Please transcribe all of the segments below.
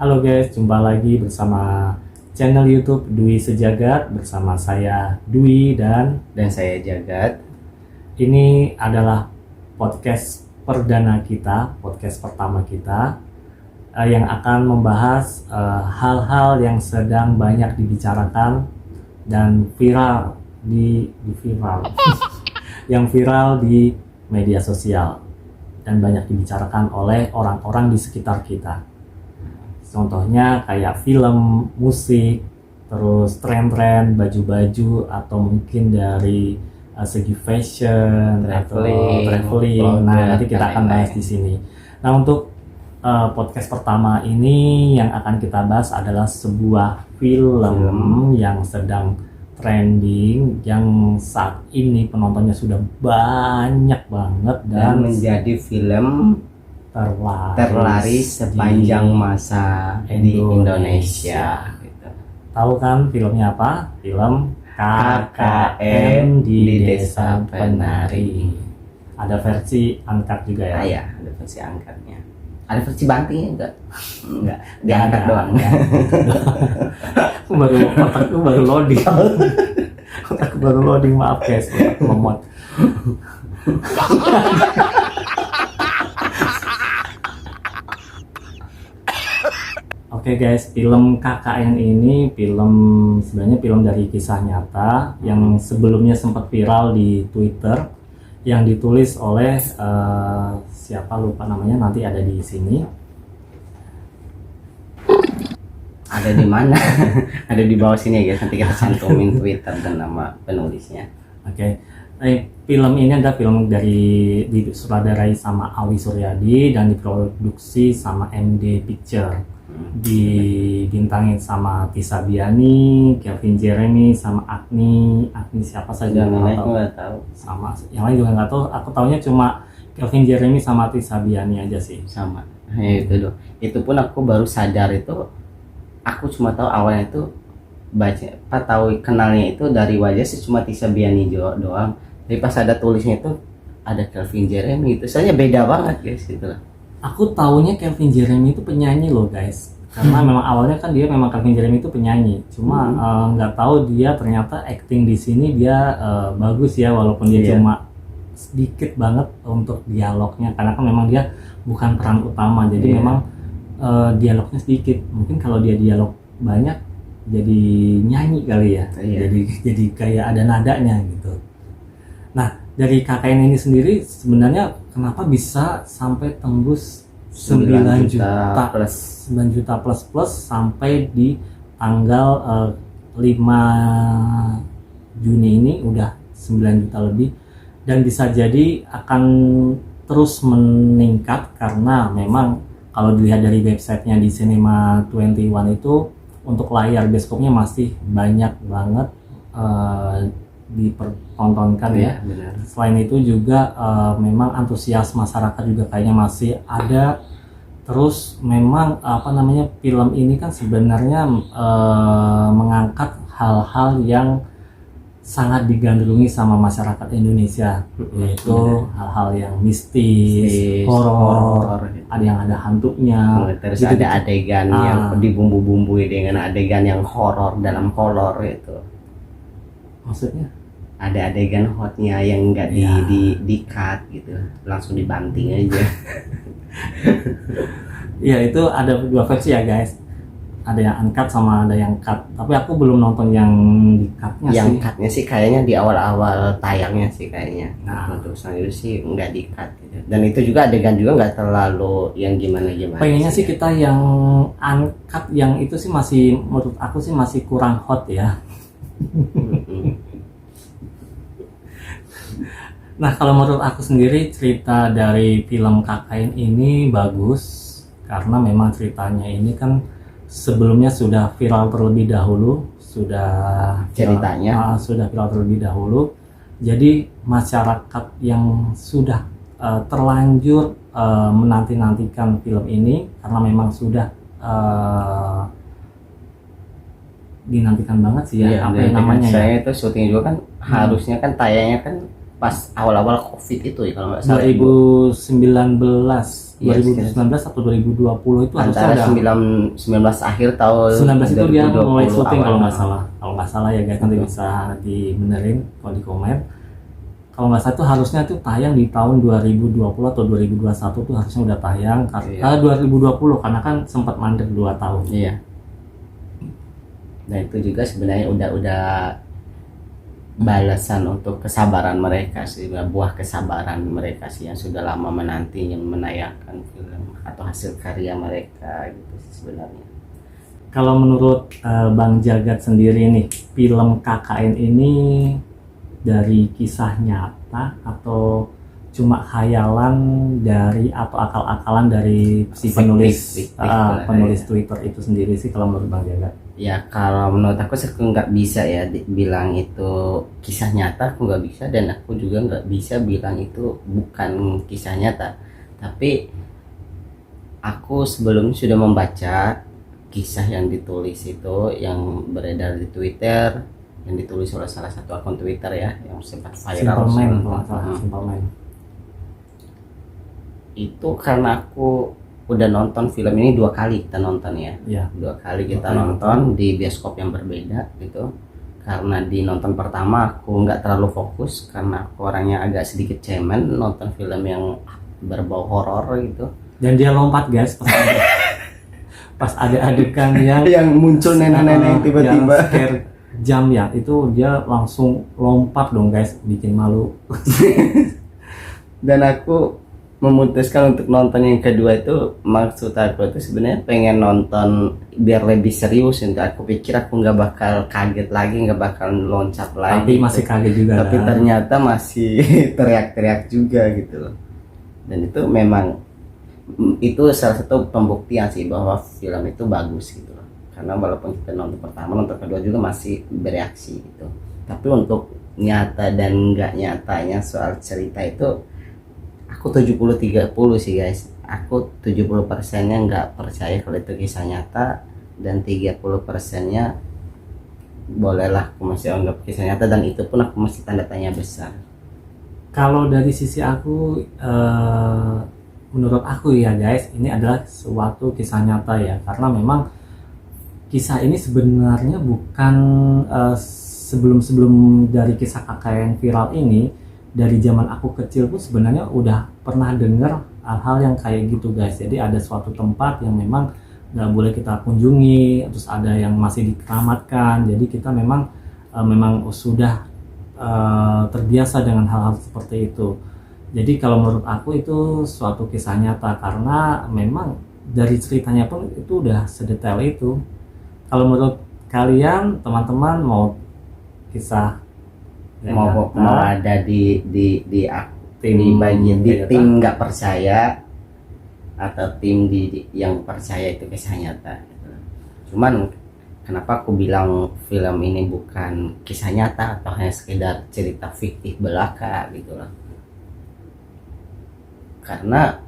Halo guys, jumpa lagi bersama channel YouTube Dwi Sejagat bersama saya Dwi dan saya Jagat. ini adalah podcast perdana kita, podcast pertama kita yang akan membahas hal-hal yang sedang banyak dibicarakan dan viral yang viral di media sosial dan banyak dibicarakan oleh orang-orang di sekitar kita. Contohnya kayak film, musik, terus tren-tren, baju-baju, atau mungkin dari segi fashion, traveling. Nah, nanti kita akan bahas di sini. Nah, untuk podcast pertama ini yang akan kita bahas adalah sebuah film yang sedang trending, yang saat ini penontonnya sudah banyak banget dan menjadi film terlaris sepanjang masa di Indonesia. Gitu. Tahu kan filmnya apa? Film KKN di Desa Penari. Ada versi uncut juga ya? Iya, ada versi uncutnya. Ada versi bantingnya enggak? Enggak, diangkat doang. Otakku baru loading. Otakku baru loading, maaf guys, otakku lemot. Oke guys, film KKN ini sebenarnya film dari kisah nyata yang sebelumnya sempat viral di Twitter, yang ditulis oleh siapa lupa namanya, nanti ada di sini. Ada di mana? Ada di bawah sini ya guys, nanti kita cantumin Twitter dan nama penulisnya. Oke. Film ini adalah film disutradarai sama Awi Suryadi dan diproduksi sama MD Picture. Dibintangin sama Tisa Biani, Kelvin Jeremy, sama Agni siapa saja nggak tahu. Sama yang lain juga nggak tahu. Aku taunya cuma Kelvin Jeremy sama Tisa Biani aja sih. Sama. Itu loh. Itu pun aku baru sadar itu. Aku cuma tahu awalnya itu tahu kenalnya itu dari wajah sih, cuma Tisa Biani doang. Tapi pas ada tulisnya itu ada Kelvin Jeremy, itu saja beda banget guys gitu lah. Aku taunya Kelvin Jeremy itu penyanyi loh guys, karena memang awalnya kan dia memang Kelvin Jeremy itu penyanyi, cuma nggak tahu dia ternyata acting di sini dia bagus ya, walaupun dia cuma sedikit banget untuk dialognya, karena kan memang dia bukan peran utama, jadi memang dialognya sedikit. Mungkin kalau dia dialog banyak jadi nyanyi kali ya, jadi kayak ada nadanya gitu. Nah, dari KKN ini sendiri sebenarnya kenapa bisa sampai tembus 9 juta plus sampai di tanggal 5 Juni ini udah 9 juta lebih, dan bisa jadi akan terus meningkat karena memang kalau dilihat dari websitenya di Cinema 21 itu untuk layar bioskopnya masih banyak banget dipertontonkan ya. Benar. Selain itu juga memang antusias masyarakat juga kayaknya masih ada. Terus memang film ini kan sebenarnya mengangkat hal-hal yang sangat digandrungi sama masyarakat Indonesia, yaitu hal-hal yang mistis, horor, ada yang ada hantunya. Terus gitu, ada adegan yang dibumbu-bumbui dengan adegan yang horor dalam kolor itu. Maksudnya? Ada adegan hotnya yang enggak di cut gitu, langsung dibanting aja. Ya itu ada dua versi ya guys, ada yang uncut sama ada yang cut, tapi aku belum nonton yang di cutnya. Yang cutnya sih kayaknya di awal-awal tayangnya sih kayaknya. Nah, untuk itu sih enggak di cut gitu. Dan itu juga adegan juga enggak terlalu yang gimana-gimana. Pengennya sih kita yang uncut, yang itu sih masih, menurut aku sih masih kurang hot ya. Nah, kalau menurut aku sendiri cerita dari film KKN ini bagus karena memang ceritanya ini kan sebelumnya sudah viral terlebih dahulu, sudah viral terlebih dahulu. Jadi masyarakat yang sudah terlanjur menanti-nantikan film ini karena memang sudah dinantikan banget sih ya, namanya. Saya itu syuting juga kan harusnya kan tayangnya kan pas awal-awal COVID itu ya kalau nggak salah. 2019 Iya, 2019 atau 2020 itu harusnya Antara udah 19 akhir tahun 19 itu dia mulai 2020 syuting kalau nggak awal. salah. Kalau nggak salah ya guys, nanti bisa dibenerin kalau di komen. Kalau nggak salah itu harusnya tuh tayang di tahun 2020 atau 2021 tuh harusnya udah tayang. Iya. 2020 karena kan sempat mandek 2 tahun. Iya. Nah itu juga sebenarnya udah balasan untuk kesabaran mereka sih, buah kesabaran mereka sih yang sudah lama menanti yang menayangkan film atau hasil karya mereka gitu sih sebenarnya. Kalau menurut Bang Jagat sendiri nih, film KKN ini dari kisah nyata atau cuma khayalan dari atau akal-akalan dari si penulis Fiktif lah, penulis ya. Twitter itu sendiri sih kalau menurut Bang Jagat? Ya kalau menurut aku sih aku nggak bisa ya bilang itu kisah nyata, aku nggak bisa, dan aku juga nggak bisa bilang itu bukan kisah nyata. Tapi aku sebelumnya sudah membaca kisah yang ditulis itu yang beredar di Twitter, yang ditulis oleh salah satu akun Twitter ya yang sempat viral. Simple Man kalau nggak salah, Simple Man. Itu karena aku udah nonton film ini 2 kali kita nonton ya. Iya. 2 kali kita 2 kali nonton di bioskop yang berbeda gitu. Karena di nonton pertama aku nggak terlalu fokus karena aku orangnya agak sedikit cemen nonton film yang berbau horor gitu. Dan dia lompat guys pas ada adegan yang muncul nenek-nenek yang scare jam ya, itu dia langsung lompat dong guys, bikin malu. Dan aku memutuskan untuk nonton yang kedua itu, maksud aku itu sebenarnya pengen nonton biar lebih serius. Untuk aku pikir aku nggak bakal kaget lagi, nggak bakal loncat lagi. Tapi masih kaget juga. Tapi ternyata masih teriak-teriak juga gitu loh. Dan itu memang itu salah satu pembuktian sih bahwa film itu bagus gitu loh. Karena walaupun kita nonton pertama, nonton kedua juga masih bereaksi gitu. Tapi untuk nyata dan nggak nyatanya soal cerita itu aku 70-30 sih guys. Aku 70%-nya nggak percaya kalau itu kisah nyata, dan 30%-nya bolehlah aku masih anggap kisah nyata, dan itu pun aku masih tanda tanya besar. Kalau dari sisi aku, menurut aku ya guys, ini adalah suatu kisah nyata ya, karena memang kisah ini sebenarnya bukan sebelum dari kisah KKN viral ini. Dari zaman aku kecil pun sebenarnya udah pernah dengar hal-hal yang kayak gitu guys. Jadi ada suatu tempat yang memang nggak boleh kita kunjungi, terus ada yang masih dikeramatkan. Jadi kita memang sudah terbiasa dengan hal-hal seperti itu. Jadi kalau menurut aku itu suatu kisah nyata karena memang dari ceritanya pun itu udah sedetail itu. Kalau menurut kalian teman-teman mau kisah mau ada di tim di bagian di nyata, tim nggak percaya atau tim yang percaya itu kisah nyata gitu. Cuman kenapa aku bilang film ini bukan kisah nyata atau hanya sekedar cerita fiktif belaka gitu loh, karena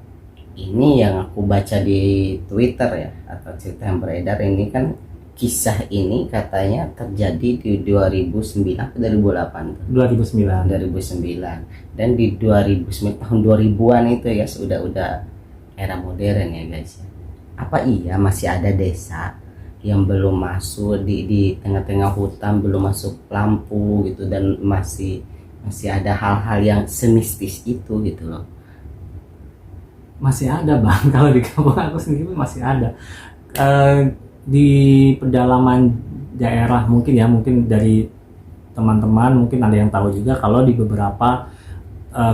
ini yang aku baca di Twitter ya, atau cerita yang beredar ini kan kisah ini katanya terjadi di 2009 atau 2008 2009, dan di 2009 tahun 2000-an itu ya udah era modern ya guys. Apa iya masih ada desa yang belum masuk di tengah-tengah hutan, belum masuk lampu gitu, dan masih ada hal-hal yang semistis itu gitu loh? Masih ada bang. Kalau di kampung aku sendiri masih ada. Di pedalaman daerah mungkin dari teman-teman mungkin ada yang tahu juga kalau di beberapa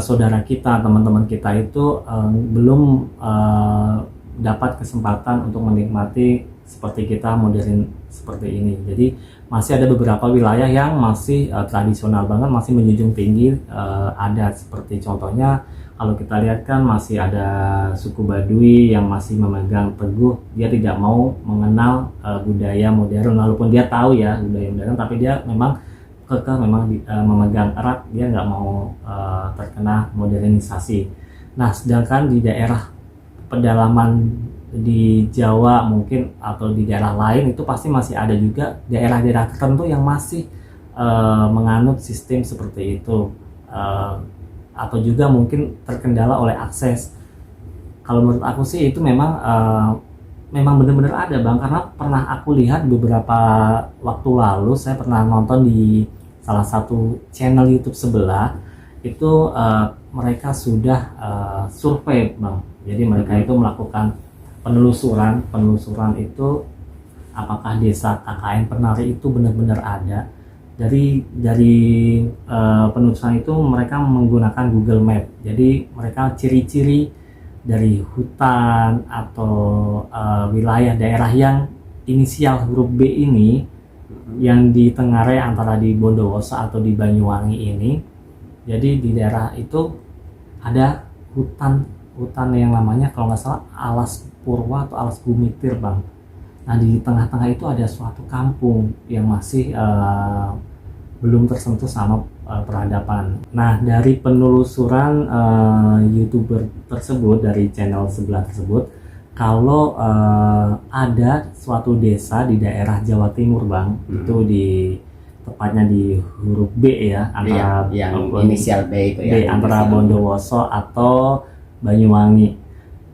saudara kita, teman-teman kita itu belum dapat kesempatan untuk menikmati seperti kita modern seperti ini. Jadi masih ada beberapa wilayah yang masih tradisional banget, masih menjunjung tinggi adat. Seperti contohnya kalau kita lihat kan masih ada suku Baduy yang masih memegang teguh, dia tidak mau mengenal budaya modern, walaupun dia tahu ya budaya modern, tapi dia memang kekeh memegang erat, dia nggak mau terkena modernisasi. Nah, sedangkan di daerah pedalaman di Jawa mungkin atau di daerah lain itu pasti masih ada juga daerah-daerah tertentu yang masih menganut sistem seperti itu. eh, atau juga mungkin terkendala oleh akses. Kalau menurut aku sih itu memang benar-benar ada bang, karena pernah aku lihat beberapa waktu lalu saya pernah nonton di salah satu channel YouTube sebelah itu mereka sudah survei bang. Jadi mereka itu melakukan penelusuran itu apakah desa KKN Penari itu benar-benar ada. Dari penelusuran itu mereka menggunakan Google Map. Jadi mereka ciri-ciri dari hutan atau wilayah daerah yang inisial huruf B ini yang ditengarai antara di Bondowoso atau di Banyuwangi ini. Jadi di daerah itu ada hutan yang namanya kalau nggak salah Alas Purwa atau Alas Gumitir bang. Nah di tengah-tengah itu ada suatu kampung yang masih belum tersentuh sama peradaban. Nah dari penelusuran YouTuber tersebut dari channel sebelah tersebut, kalau ada suatu desa di daerah Jawa Timur bang, itu tepatnya di huruf B ya, antara yang inisial B itu ya, antara Bondowoso atau Banyuwangi.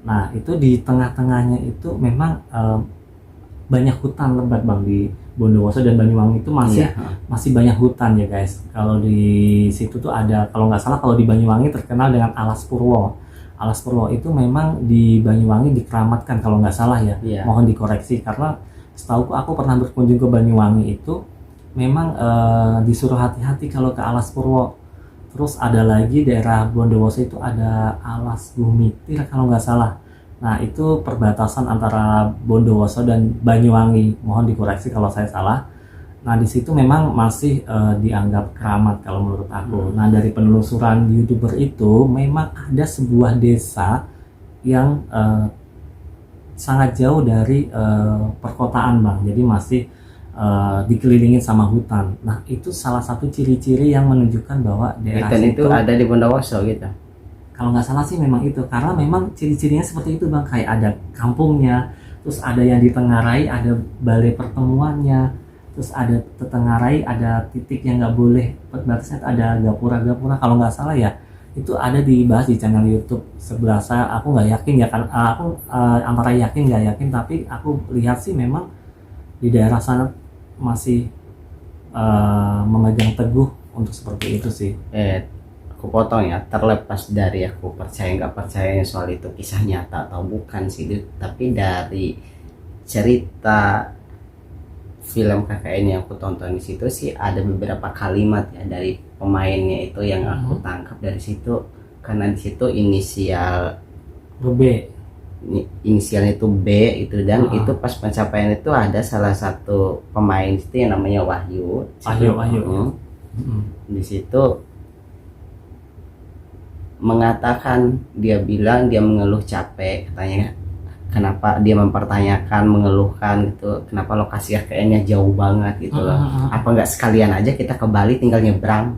Nah itu di tengah-tengahnya itu memang banyak hutan lebat bang. Di Bondowoso dan Banyuwangi itu masih banyak hutan ya guys. Kalau di situ tuh ada, kalau nggak salah kalau di Banyuwangi terkenal dengan Alas Purwo. Alas Purwo itu memang di Banyuwangi dikeramatkan kalau nggak salah ya. Mohon dikoreksi karena setahu aku pernah berkunjung ke Banyuwangi itu memang disuruh hati-hati kalau ke Alas Purwo. Terus ada lagi daerah Bondowoso itu ada Alas Gumitir kalau nggak salah. Nah itu perbatasan antara Bondowoso dan Banyuwangi. Mohon dikoreksi kalau saya salah. Nah di situ memang masih dianggap keramat kalau menurut aku. Nah dari penelusuran YouTuber itu memang ada sebuah desa yang sangat jauh dari perkotaan bang. Jadi masih dikelilingin sama hutan. Nah itu salah satu ciri-ciri yang menunjukkan bahwa daerah itu ada di Bondowoso gitu. Kalau nggak salah sih memang itu, karena memang ciri-cirinya seperti itu bang, kayak ada kampungnya, terus ada yang ditengarai, ada balai pertemuannya, terus ada tetengarai, ada titik yang nggak boleh batasnya, ada gapura-gapura kalau nggak salah ya. Itu ada dibahas di channel YouTube sebelah saya. Aku nggak yakin ya kan, aku antara yakin nggak yakin, tapi aku lihat sih memang di daerah sana masih memegang teguh untuk seperti itu sih. Aku potong ya, terlepas dari aku percaya nggak percaya soal itu kisah nyata atau bukan sih, tapi dari cerita film KKN yang aku tonton di situ sih ada beberapa kalimat ya dari pemainnya itu yang aku tangkap dari situ, karena di situ inisialnya itu B itu, dan itu pas pencapaian itu ada salah satu pemain itu yang namanya Wahyu. Di situ mengatakan, dia bilang dia mengeluh capek, katanya kenapa dia mempertanyakan, mengeluhkan gitu, kenapa lokasi KKN-nya jauh banget gitu loh. Apa nggak sekalian aja kita ke Bali tinggal nyebrang.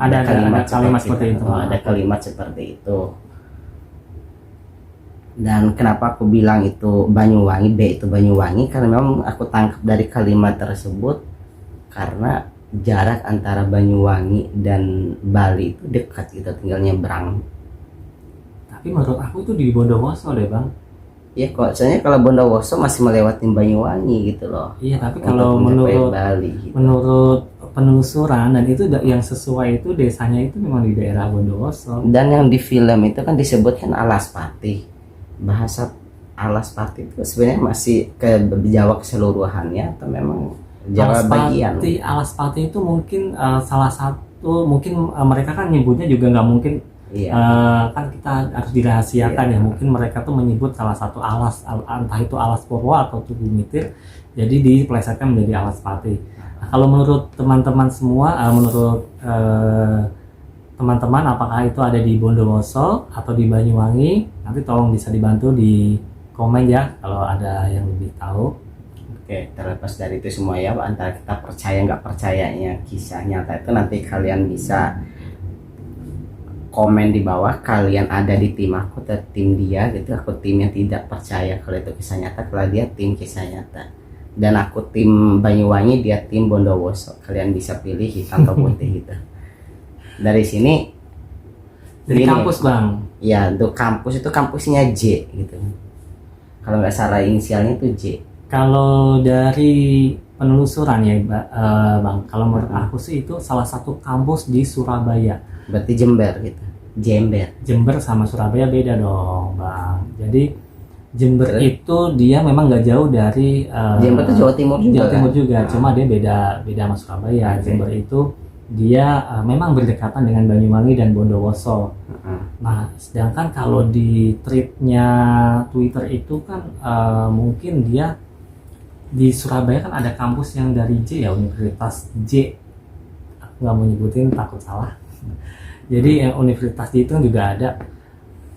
Ada kalimat seperti itu. Ada kalimat seperti itu. Dan kenapa aku bilang itu Banyuwangi, B itu Banyuwangi, karena memang aku tangkap dari kalimat tersebut karena jarak antara Banyuwangi dan Bali itu dekat gitu, tinggal nyebrang. Tapi menurut aku itu di Bondowoso deh bang. Ya kok, soalnya kalau Bondowoso masih melewati Banyuwangi gitu loh. Iya, tapi kalau menurut Bali, gitu. Menurut penelusuran dan itu yang sesuai itu desanya itu memang di daerah Bondowoso. Dan yang di film itu kan disebutkan Alaspati. Bahasa Alaspati itu sebenarnya masih ke Jawa keseluruhannya atau memang Jawa bagian? Alaspati itu mungkin salah satu, mungkin mereka kan nyebutnya juga nggak mungkin. Kan kita harus dirahasiakan ya, mungkin mereka tuh menyebut salah satu alas, entah itu Alas Purwo atau Tugu Mitir, jadi dipelesetkan menjadi Alaspati. Nah, kalau menurut teman-teman semua, menurut teman-teman apakah itu ada di Bondowoso atau di Banyuwangi, nanti tolong bisa dibantu di komen ya kalau ada yang lebih tahu. Oke, terlepas dari itu semua ya, antara kita percaya nggak percayanya kisah nyata itu, nanti kalian bisa komen di bawah, kalian ada di tim aku atau tim dia gitu. Aku tim yang tidak percaya kalau itu kisah nyata, kalau dia tim kisah nyata. Dan aku tim Banyuwangi, dia tim Bondowoso. Kalian bisa pilih hitam atau putih gitu. Dari sini Dari gini, kampus bang. ya untuk kampus itu kampusnya J gitu. Kalau nggak salah inisialnya itu J. Kalau dari penelusuran ya bang, kalau menurut aku sih itu salah satu kampus di Surabaya. Berarti Jember gitu. Jember. Jember sama Surabaya beda dong bang. Jadi Jember Terus? itu dia memang nggak jauh dari Jember itu Jawa Timur juga. Jawa Timur kan? juga, Nah, cuma dia beda sama Surabaya. Oke. Jember itu dia memang berdekatan dengan Banyuwangi dan Bondowoso. heeh. Nah, sedangkan kalau di tweetnya Twitter itu kan mungkin dia di Surabaya kan ada kampus yang dari J ya, Universitas J. Aku nggak mau nyebutin takut salah. Jadi Universitas J itu juga ada.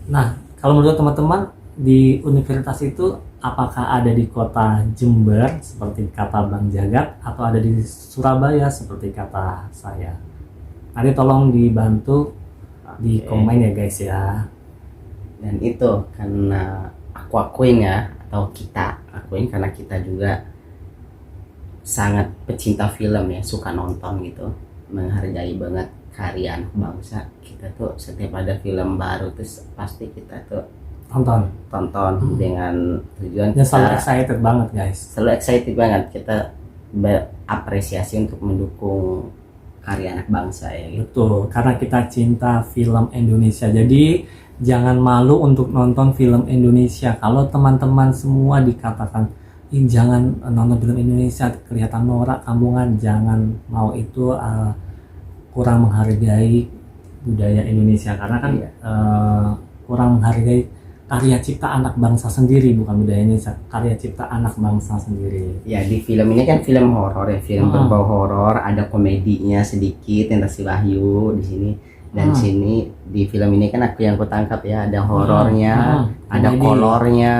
Nah, kalau menurut teman-teman di universitas itu apakah ada di kota Jember seperti kata Bang Jagat atau ada di Surabaya seperti kata saya? Nanti tolong dibantu di Oke. komen ya guys ya. Dan itu karena aku akuin ya, atau kita akuin karena kita juga sangat pecinta film ya, suka nonton gitu, menghargai banget karya anak bangsa. Kita tuh setiap ada film baru terus pasti kita tuh Tonton. tonton dengan tujuan Dan selalu kita excited banget guys. selalu excited banget, kita berapresiasi untuk mendukung karya anak bangsa ya gitu. Betul, karena kita cinta film Indonesia. Jadi jangan malu untuk nonton film Indonesia. Kalau teman-teman semua dikatakan, "Ih, jangan nonton film Indonesia, kelihatan norak, kampungan." Jangan mau, itu kurang menghargai budaya Indonesia. Karena kan Iya. kurang menghargai karya cipta anak bangsa sendiri, bukan budaya Indonesia. Karya cipta anak bangsa sendiri. Ya di film ini kan film horor ya, film Ah. berbau horor, ada komedinya sedikit yang si Wahyu di sini. Dan Ah. sini di film ini kan yang aku tangkap ya, ada horornya, ada komedi. kolornya,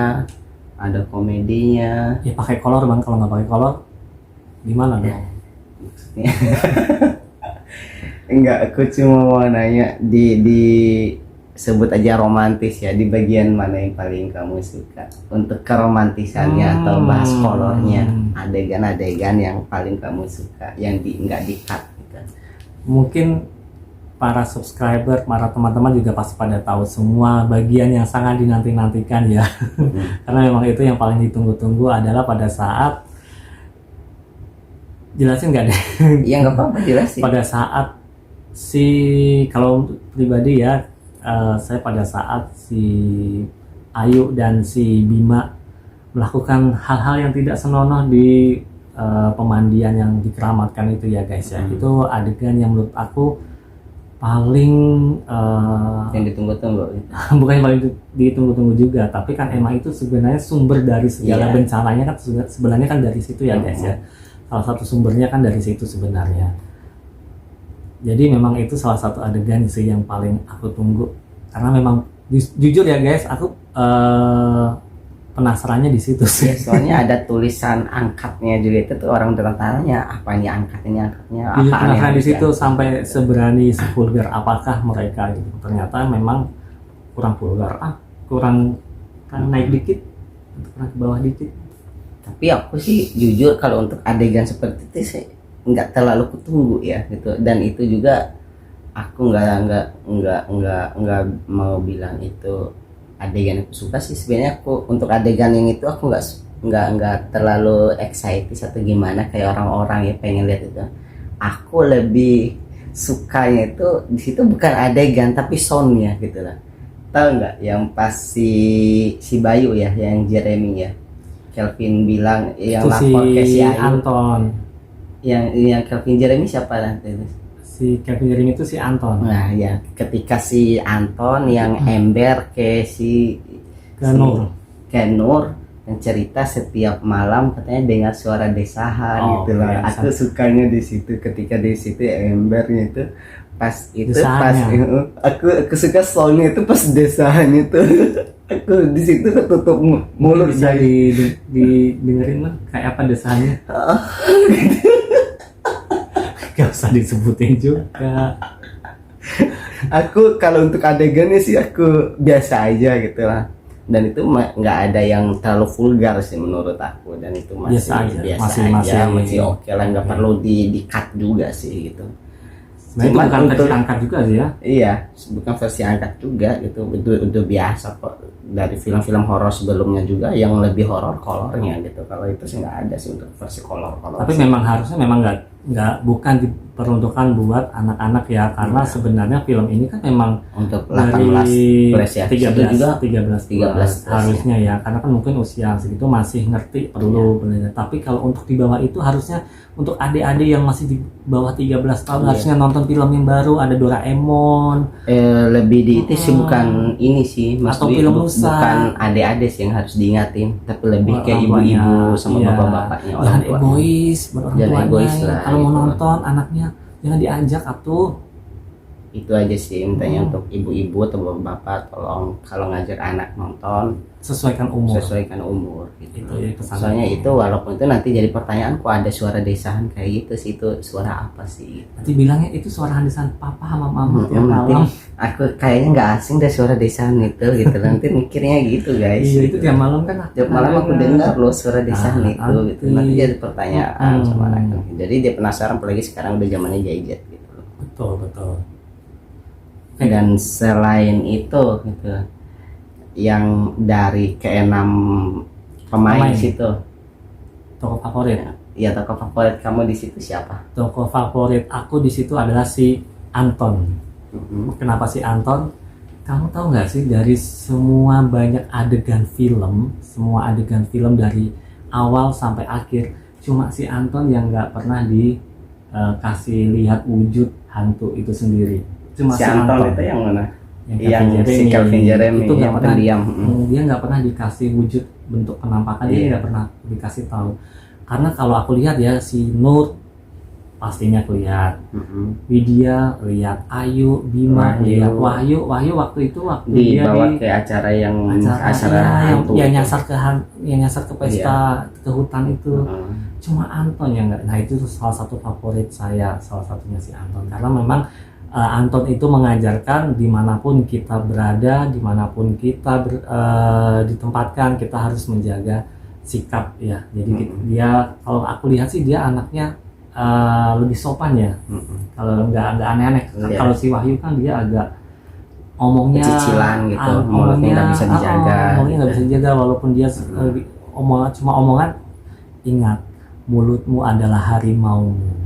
ada komedinya. Ya pakai kolor bang, kalau nggak pakai kolor gimana dong? Maksudnya enggak, aku cuma mau nanya di sebut aja romantis ya, di bagian mana yang paling kamu suka untuk keromantisannya atau bahas kolornya, adegan-adegan yang paling kamu suka yang enggak di-cut gitu. Mungkin para subscriber, para teman-teman juga pasti pada tahu semua bagian yang sangat dinanti-nantikan ya. Karena memang itu yang paling ditunggu-tunggu adalah pada saat, jelasin nggak deh? Ya nggak apa-apa, jelasin. Pada saat kalau pribadi ya, saya pada saat si Ayu dan si Bima melakukan hal-hal yang tidak senonoh di pemandian yang dikeramatkan itu ya guys ya. Itu adegan yang menurut aku paling Yang ditunggu-tunggu gitu. bukan yang paling ditunggu-tunggu juga, tapi kan emang itu sebenarnya sumber dari segala Iya. bencananya kan sebenarnya kan dari situ ya guys ya. Salah satu sumbernya kan dari situ sebenarnya. Jadi memang itu salah satu adegan sih yang paling aku tunggu, karena memang jujur ya guys, aku penasarannya di situ Ya, sih. soalnya ada tulisan angkatnya juga, itu tuh orang bertanya apa ini angkatnya Jujur apa penasaran di situ sampai seberani sevulgar apakah mereka gitu. Ternyata memang kurang vulgar, kurang naik dikit, kurang ke bawah dikit. Tapi aku sih jujur kalau untuk adegan seperti itu sih nggak terlalu kutunggu ya gitu, dan itu juga aku nggak mau bilang itu adegan aku suka sih. Sebenarnya aku untuk adegan yang itu aku nggak terlalu excited atau gimana kayak orang-orang ya pengen lihat itu. Aku lebih sukanya itu di situ bukan adegan tapi soundnya gitu lah. Tahu nggak yang pas si Bayu ya, yang Jeremy ya, Kelvin bilang yang Itu si lapor ke si Ayu, Anton. yang Kelvin Jeremy siapa nanti? Si Kevin Jeremy itu si Anton. Nah ya, ketika si Anton yang ember ke Nur. Nur yang cerita setiap malam katanya dengar suara desahan Oh, gitu lah. iya, Aku sukanya di situ, ketika di situ embernya itu pas itu Desahannya. aku suka soundnya itu pas desahan itu. Aku di situ ketutup mulut Bisa jadi didengerin lah kayak apa desahannya. Gak usah disebutin juga. aku kalau untuk adegannya sih aku biasa aja gitu lah, dan itu nggak ada yang terlalu vulgar sih menurut aku, dan itu masih Biasa aja, biasa masih aja, masih oke lah, nggak perlu di cut juga sih gitu. Sebenarnya itu bukan versi angkat juga sih ya. Iya, bukan versi angkat juga gitu. Udah biasa kok dari film-film horor sebelumnya juga yang lebih horor kolornya gitu. Kalau itu sih nggak ada sih untuk versi kolor. Tapi memang harusnya memang nggak bukan diperuntukkan buat anak-anak ya, karena sebenarnya film ini kan memang untuk 18 dari plus ya. 13 harusnya ya, karena kan mungkin usia segitu masih ngerti perlu benar. Tapi kalau untuk di bawah itu harusnya untuk adik-adik yang masih di bawah 13 tahun harusnya nonton film yang baru, ada Doraemon. Lebih di itu sih bukan ini sih, atau film bukan adik-adik sih yang harus diingatin, tapi lebih kayak ibu-ibu sama bapak-bapaknya, jangan egois, jangan egois lah. Kalau mau nonton anaknya jangan diajak atuh. Itu aja sih mintanya untuk ibu-ibu atau bapak-bapak, tolong kalau ngajak anak nonton sesuaikan umur gitu. Itu ya pesan. Soalnya itu walaupun itu nanti jadi pertanyaan, kok ada suara desaan kayak gitu sih, itu suara apa sih? Nanti bilangnya itu suara desaan papa sama mama tiap nanti malam. Aku kayaknya nggak asing deh suara desaan itu gitu. Nanti mikirnya gitu guys. Iya, gitu. itu tiap malam kan. Tiap malam aku dengar loh suara desaan itu gitu. Nanti jadi pertanyaan sama anak. Jadi dia penasaran, apalagi sekarang udah zamannya gadget gitu. Betul. Dan selain itu gitu, yang dari keenam pemain situ, tokoh favorit ya tokoh favorit kamu di situ siapa? Tokoh favorit aku di situ adalah si Anton. Kenapa si Anton? Kamu tahu nggak sih, dari semua banyak adegan film dari awal sampai akhir, cuma si Anton yang nggak pernah dikasih lihat wujud hantu itu sendiri. Cuma si Anton itu yang mana? Yang si Calvin Jeremy itu nggak pernah diam. Dia nggak pernah dikasih wujud bentuk penampakan, dia nggak pernah dikasih tahu. Karena kalau aku lihat ya, si Nur pastinya kelihatan, Widya lihat, Ayu, Bima lihat, Wahyu waktu dibawa ke acara yang nyasar ke pesta ke hutan itu. Cuma Anton yang nggak. Nah itu salah satu favorit saya, salah satunya si Anton, karena memang Anton itu mengajarkan dimanapun kita berada, dimanapun kita ditempatkan, kita harus menjaga sikap ya. Jadi dia, kalau aku lihat sih dia anaknya lebih sopan ya. Kalau nggak aneh-aneh. Kalau si Wahyu kan dia agak omongnya cicilan gitu, mulutnya nggak bisa dijaga. Omongnya nggak bisa dijaga, walaupun dia cuma omongan, ingat mulutmu adalah harimaumu.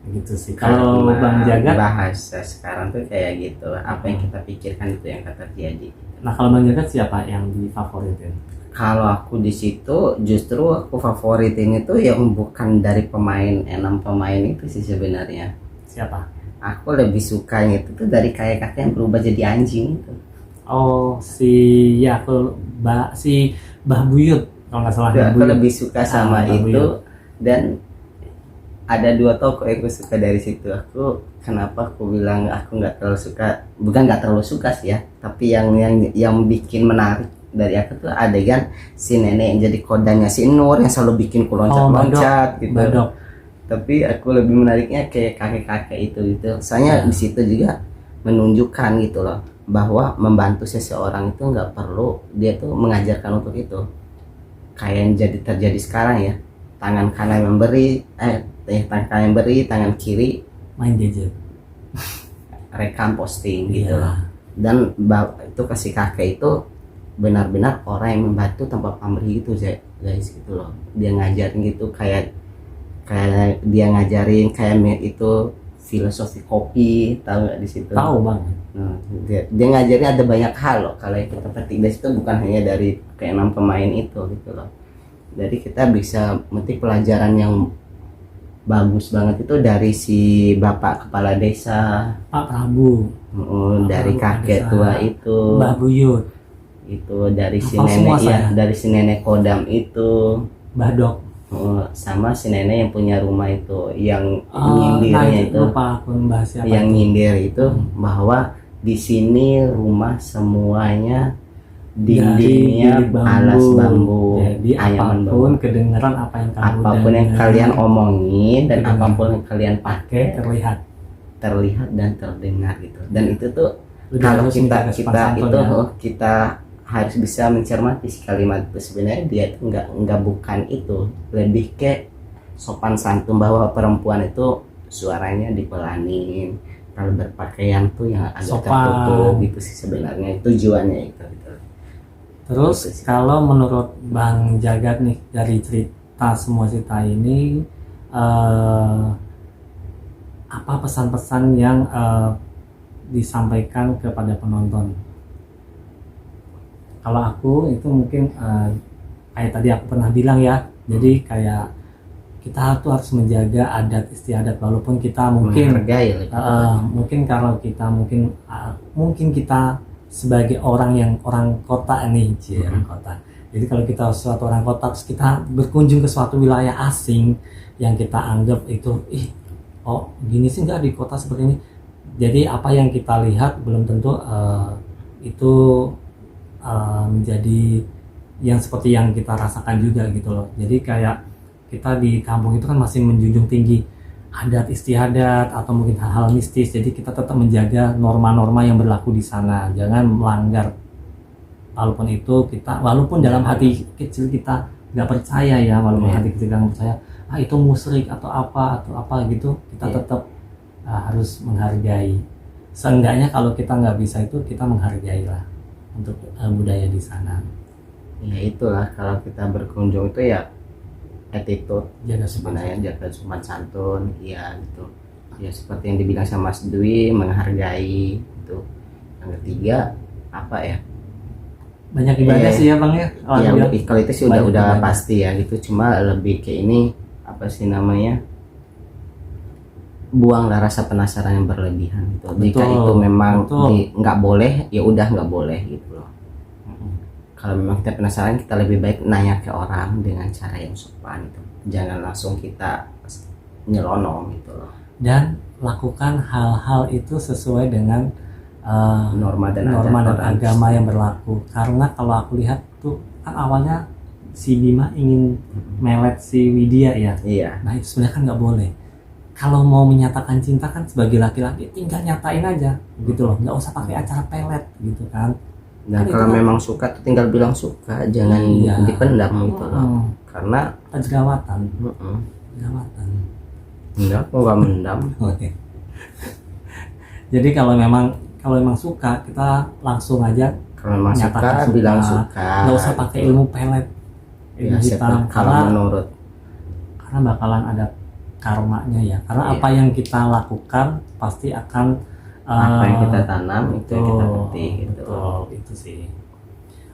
Gitu sih. Kalau Bang Jagat, bahasa sekarang tuh kayak gitu, apa yang kita pikirkan itu yang akan terjadi. Nah kalau Bang Jagat siapa yang difavoritin? Kalau aku di situ justru aku favoritin itu yang bukan dari pemain 6 pemain itu sih sebenarnya. Siapa? Aku lebih sukanya itu tuh dari kakek yang berubah jadi anjing itu. Oh si Bah Buyut kalau nggak salah. Aku lebih suka sama itu. Dan ada 2 tokoh yang aku suka dari situ. Kenapa aku bilang aku nggak terlalu suka, bukan nggak terlalu suka sih ya, tapi yang bikin menarik dari aku tuh adegan si nenek yang jadi kodanya si Nur yang selalu bikin ku loncat-loncat gitu. Badok. Tapi aku lebih menariknya kayak kakek-kakek itu gitu. Soalnya di situ juga menunjukkan gitu loh, bahwa membantu seseorang itu nggak perlu dia tuh mengajarkan untuk itu. Kayak yang terjadi sekarang ya, tangan kanan memberi, tangan kanan beri, tangan kiri main gadget, rekam posting gitu loh. Dan itu kasih kakek itu benar-benar orang yang membantu tanpa pamrih gitu guys gitu loh. Dia ngajarin gitu, kayak dia ngajarin kayak itu filosofi kopi, tahu nggak di situ? Tahu banget. Nah, dia ngajarin ada banyak hal loh. Kalau yang kita petik dari situ bukan hanya dari ke-6 pemain itu gitu loh. Jadi kita bisa metik pelajaran yang bagus banget itu dari si bapak kepala desa Pak Prabu, dari kakek tua itu, Mbah Buyut itu, dari si nenek ya, dari si nenek kodam itu, Badok, sama si nenek yang punya rumah itu, yang nyindirnya itu, lupa aku membahas siapa yang nyindir itu, bahwa di sini rumah semuanya dindingnya alas bambu. Jadi apapun kedengeran apa yang kamu apapun yang kalian omongin dan apapun yang kalian pakai terlihat dan terdengar gitu. Dan itu tuh kalau kita harus bisa mencermati si kalimat itu. Sebenarnya dia itu nggak bukan itu, lebih ke sopan santun, bahwa perempuan itu suaranya dipelanin, kalau berpakaian tuh yang agak Sopan. tertutup gitu sih sebenarnya tujuannya itu gitu. Terus Gitu sih. kalau menurut Bang Jagat nih dari cerita semua cerita ini apa pesan-pesan yang disampaikan kepada penonton? Kalau aku itu mungkin kayak tadi aku pernah bilang ya, jadi kayak kita tuh harus menjaga adat istiadat walaupun kita mungkin Menghargai lah gitu. mungkin kalau kita mungkin kita sebagai orang yang orang kota nih, orang kota. Jadi kalau kita suatu orang kota terus kita berkunjung ke suatu wilayah asing yang kita anggap itu oh gini sih nggak di kota seperti ini. Jadi apa yang kita lihat belum tentu itu menjadi yang seperti yang kita rasakan juga gitu loh. Jadi kayak kita di kampung itu kan masih menjunjung tinggi adat istiadat atau mungkin hal-hal mistis. Jadi kita tetap menjaga norma-norma yang berlaku di sana, jangan melanggar. Walaupun dalam hati kecil kita nggak percaya ya, walaupun hati kecil kita nggak percaya itu musyrik atau apa gitu, kita tetap harus menghargai. Seenggaknya kalau kita nggak bisa itu kita menghargai lah untuk budaya di sana. Ya itulah kalau kita berkunjung itu ya attitude Jaga sebenarnya, jaga sopan santun ya gitu ya, seperti yang dibilang sama Mas Dwi, menghargai itu. Yang ketiga apa ya, banyak ibadah sih ya Bang ya. ya kalau itu sih udah ibadah. pasti ya gitu, cuma lebih ke ini apa sih namanya, buanglah rasa penasaran yang berlebihan gitu. Jika itu memang nggak boleh ya udah nggak boleh gitu loh. Kalau memang kita penasaran, kita lebih baik nanya ke orang dengan cara yang sopan gitu. Jangan langsung kita nyelonong gitu loh. Dan lakukan hal-hal itu sesuai dengan norma dan agama yang berlaku. Karena kalau aku lihat tuh kan awalnya si Bima ingin melet si Widya ya. Iya. Nah itu sebenarnya kan nggak boleh. Kalau mau menyatakan cinta kan sebagai laki-laki tinggal nyatain aja gitu loh. Nggak usah pakai acara pelet gitu kan. Dan kalau memang suka tuh tinggal bilang suka, jangan dipendam gitu loh. Karena jerawatan. Enggak, aku nggak mendam. Oke. Jadi kalau memang suka kita langsung aja. Kalau memang suka bilang suka. Nggak usah pakai ilmu pelet. Ilmu hitam. Kalau menurut. Karena bakalan ada karmanya ya. Karena apa yang kita lakukan pasti akan apa yang kita tanam itu yang kita petik gitu. Betul, itu sih.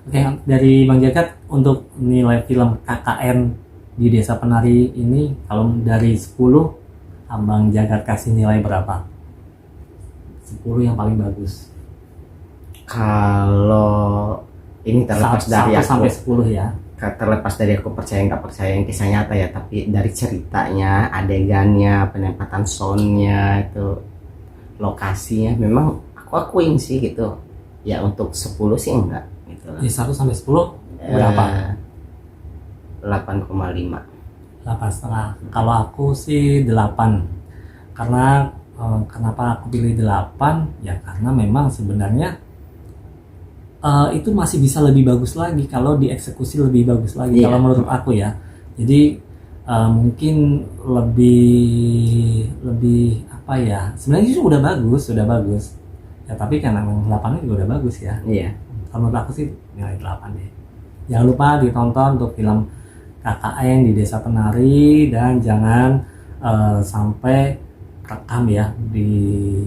Oke, dari Bang Jagat untuk nilai film KKN di Desa Penari ini kalau dari 10 Bang Jagat kasih nilai berapa? 10 yang paling bagus. Kalau ini terlepas dari aku sampai 10 ya. Terlepas dari aku percaya nggak percaya yang kisah nyata ya, tapi dari ceritanya, adegannya, penempatan soundnya itu, lokasinya memang aku akuin sih gitu ya. Untuk 10 sih enggak gitu. Di 1 sampai 10 berapa? 8,5. 8,5. Kalau aku sih 8. Karena kenapa aku pilih 8 ya, karena memang sebenarnya itu masih bisa lebih bagus lagi kalau dieksekusi lebih bagus lagi kalau menurut aku ya. Jadi mungkin lebih apa ya, sebenarnya itu udah bagus ya, tapi kan memang 8 juga udah bagus ya. Iya. Kalau menurut aku sih nilai 8 deh. Jangan lupa ditonton untuk film KKN di Desa Penari, dan jangan sampai rekam ya di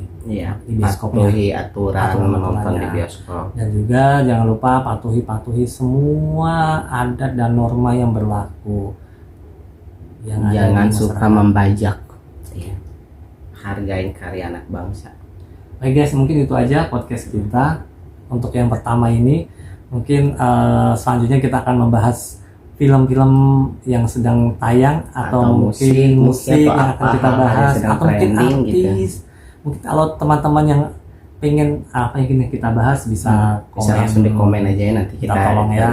bioskop, patuhi aturan menonton di bioskop. Dan juga jangan lupa patuhi semua adat dan norma yang berlaku. Jangan suka membajak. Hargain karya anak bangsa. Baik guys, mungkin itu aja podcast kita untuk yang pertama ini. Mungkin selanjutnya kita akan membahas film-film yang sedang tayang atau mungkin musik yang akan kita bahas, atau mungkin artis gitu. Mungkin kalau teman-teman yang pengen apa yang ingin kita bahas bisa langsung di komen aja ya, nanti kita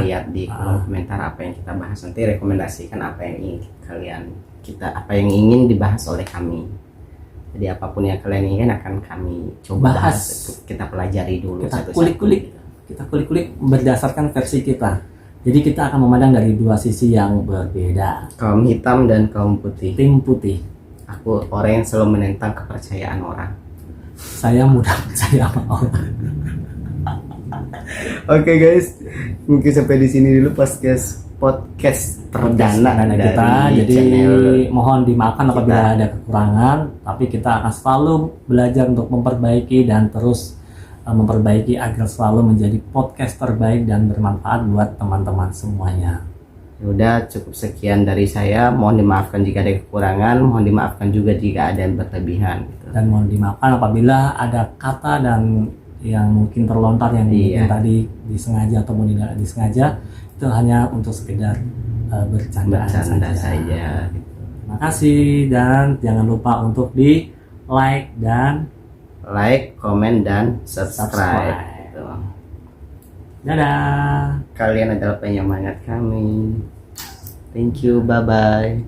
lihat di komentar apa yang kita bahas, nanti rekomendasikan apa yang ingin apa yang ingin dibahas oleh kami. Jadi apapun yang kalian ingin akan kami coba bahas. Kita pelajari dulu, kita kulik-kulik berdasarkan versi kita. Jadi kita akan memandang dari dua sisi yang berbeda. Kaum hitam dan kaum putih. Tim putih. Aku orang yang selalu menentang kepercayaan orang. saya mudah percaya sama Allah. Oke guys, mungkin sampai di sini dulu podcast perdana Dana dari kita, jadi channel mohon dimaafkan apabila kita. ada kekurangan, tapi kita akan selalu belajar untuk memperbaiki dan terus memperbaiki agar selalu menjadi podcast terbaik dan bermanfaat buat teman-teman semuanya. Udah cukup sekian dari saya, mohon dimaafkan jika ada kekurangan, mohon dimaafkan juga jika ada yang berlebihan gitu. Dan mohon dimaafkan apabila ada kata dan yang mungkin terlontar yang mungkin tadi disengaja ataupun tidak disengaja, itu hanya untuk sekedar bercanda saja gitu. Terima kasih dan jangan lupa untuk di like, comment dan subscribe. Gitu. Dadah. Kalian adalah penyemangat kami. Thank you, bye bye.